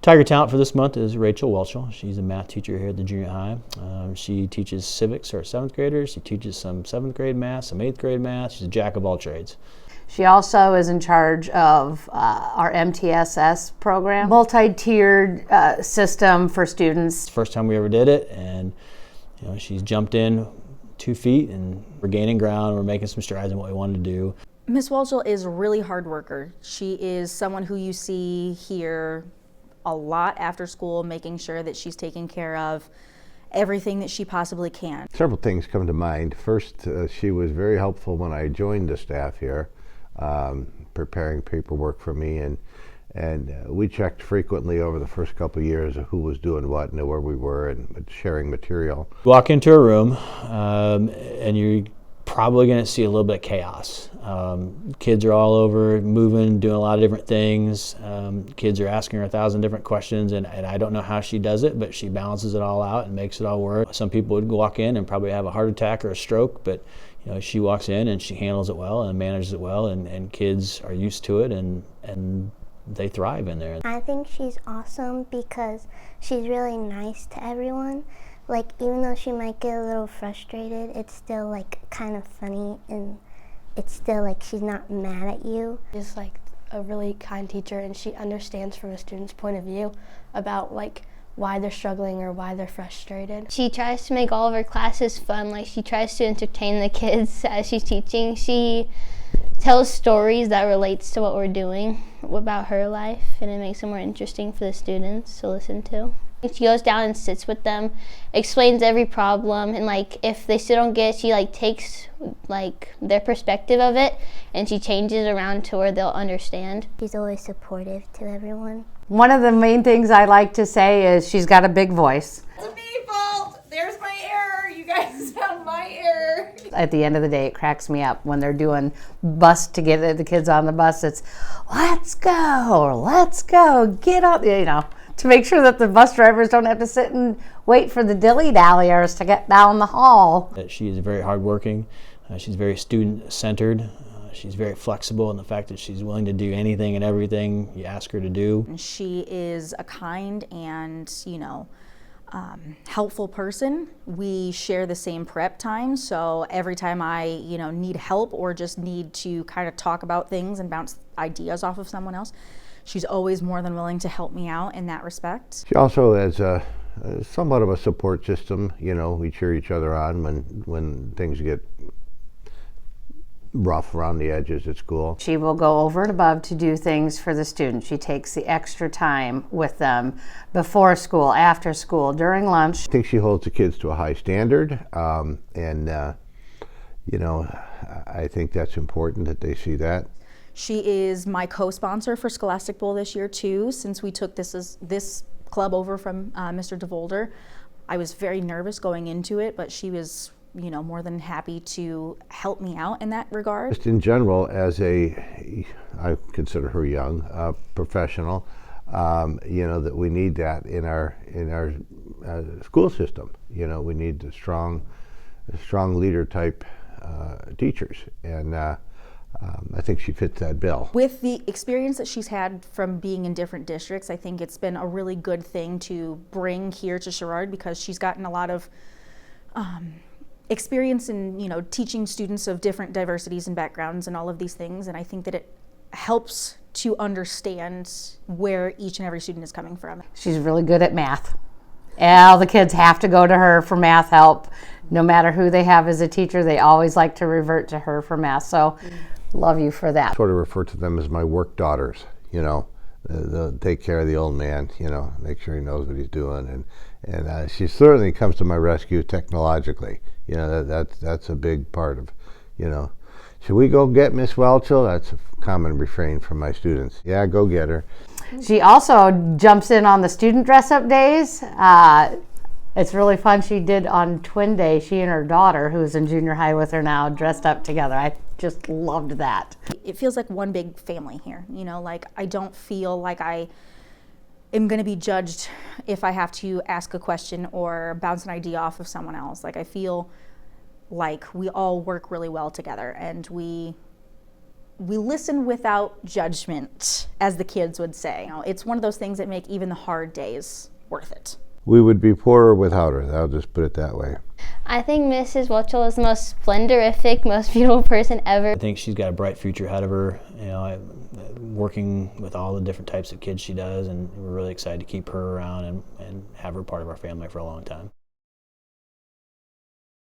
Tiger talent for this month is Rachael Whelchel. She's a math teacher here at the junior high. She teaches civics to our 7th graders. She teaches some 7th grade math, some 8th grade math. She's a jack of all trades. She also is in charge of our MTSS program, multi-tiered system for students. First time we ever did it, and she's jumped in 2 feet, and we're gaining ground. We're making some strides in what we wanted to do. Miss Whelchel is a really hard worker. She is someone who you see here a lot after school, making sure that she's taking care of everything that she possibly can. Several things come to mind. First, she was very helpful when I joined the staff here, preparing paperwork for me, and we checked frequently over the first couple of years of who was doing what and where we were, and sharing material. Walk into a room and you're probably going to see a little bit of chaos. Kids are all over, moving, doing a lot of different things. Kids are asking her 1,000 different questions, and I don't know how she does it, but she balances it all out and makes it all work. Some people would walk in and probably have a heart attack or a stroke, but she walks in and she handles it well and manages it well, and kids are used to it, and they thrive in there. I think she's awesome because she's really nice to everyone. Like, even though she might get a little frustrated, it's still like kind of funny, and it's still like she's not mad at you. She's like a really kind teacher, and she understands from a student's point of view about like why they're struggling or why they're frustrated. She tries to make all of her classes fun. Like, she tries to entertain the kids as she's teaching. She tells stories that relates to what we're doing about her life, and it makes it more interesting for the students to listen to. She goes down and sits with them, explains every problem, and like if they still don't get it, she like takes like their perspective of it and she changes around to where they'll understand. She's always supportive to everyone. One of the main things I like to say is she's got a big voice. It's me fault. There's my error. You guys found my error. At the end of the day, it cracks me up when they're doing bus to get the kids on the bus. It's let's go, get up, to make sure that the bus drivers don't have to sit and wait for the dilly-dalliers to get down the hall. She is very hardworking. She's very student-centered. She's very flexible in the fact that she's willing to do anything and everything you ask her to do. She is a kind and, helpful person. We share the same prep time, so every time I, need help or just need to kind of talk about things and bounce ideas off of someone else, she's always more than willing to help me out in that respect. She also has somewhat of a support system. We cheer each other on when things get rough around the edges at school. She will go over and above to do things for the students. She takes the extra time with them before school, after school, during lunch. I think she holds the kids to a high standard, and I think that's important that they see that. She is my co-sponsor for Scholastic Bowl this year too, since we took this club over from Mr. DeVolder. I was very nervous going into it, but she was more than happy to help me out in that regard. Just in general, I consider her young, professional, that we need that in our school system. We need the strong leader type teachers, and I think she fits that bill. With the experience that she's had from being in different districts, I think it's been a really good thing to bring here to Sherrard, because she's gotten a lot of experience in teaching students of different diversities and backgrounds and all of these things, and I think that it helps to understand where each and every student is coming from. She's really good at math. All the kids have to go to her for math help. No matter who they have as a teacher, they always like to revert to her for math, so love you for that. I sort of refer to them as my work daughters. They'll take care of the old man, make sure he knows what he's doing, and she certainly comes to my rescue technologically. That's a big part of, should we go get Miss Whelchel? That's a common refrain from my students. Yeah, go get her. She also jumps in on the student dress-up days. It's really fun. She did on Twin Day. She and her daughter, who's in junior high with her now, dressed up together. I just loved that. It feels like one big family here. Like I don't feel like I am going to be judged if I have to ask a question or bounce an idea off of someone else. Like I feel like we all work really well together, and we we listen without judgment, as the kids would say. It's one of those things that make even the hard days worth it. We would be poorer without her. I'll just put it that way. I think Mrs. Whelchel is the most splendorific, most beautiful person ever. I think she's got a bright future ahead of her. Working with all the different types of kids she does, and we're really excited to keep her around and have her part of our family for a long time.